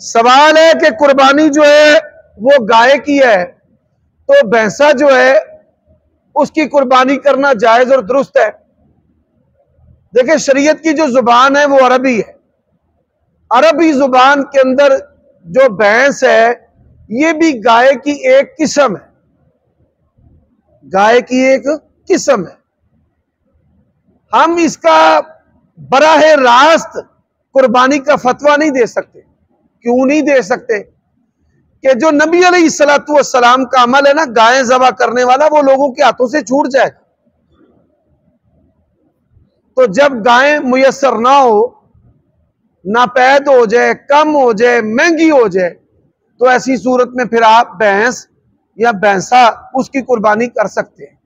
सवाल है कि कुर्बानी जो है वो गाय की है, तो भैंसा जो है उसकी कुर्बानी करना जायज और दुरुस्त है। देखिए, शरीयत की जो जुबान है वो अरबी है। अरबी जुबान के अंदर जो भैंस है ये भी गाय की एक किस्म है, गाय की एक किस्म है। हम इसका बराह रास्त कुर्बानी का फतवा नहीं दे सकते। क्यों नहीं दे सकते? कि जो नबी अलैहिस्सलातु वस्सलाम का अमल है ना, गायें ज़बह करने वाला, वो लोगों के हाथों से छूट जाएगा। तो जब गायें मुयस्सर ना हो, नापैद हो जाए, कम हो जाए, महंगी हो जाए, तो ऐसी सूरत में फिर आप भैंस या भैंसा उसकी कुर्बानी कर सकते हैं।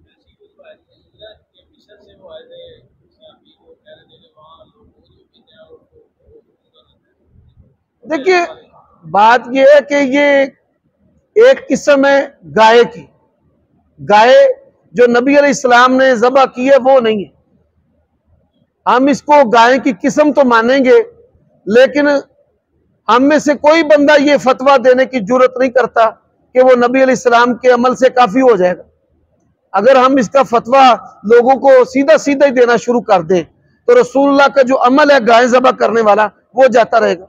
देखिए, बात यह है कि ये एक किस्म है गाय की। गाय जो नबी अलैहिस्सलाम ने ज़बह की है वो नहीं है। हम इसको गाय की किस्म तो मानेंगे, लेकिन हम में से कोई बंदा ये फतवा देने की जुर्रत नहीं करता कि वो नबी अलैहिस्सलाम के अमल से काफी हो जाएगा। अगर हम इसका फतवा लोगों को सीधा सीधा ही देना शुरू कर दें तो रसूलुल्लाह का जो अमल है गाय ज़बह करने वाला वो जाता रहेगा।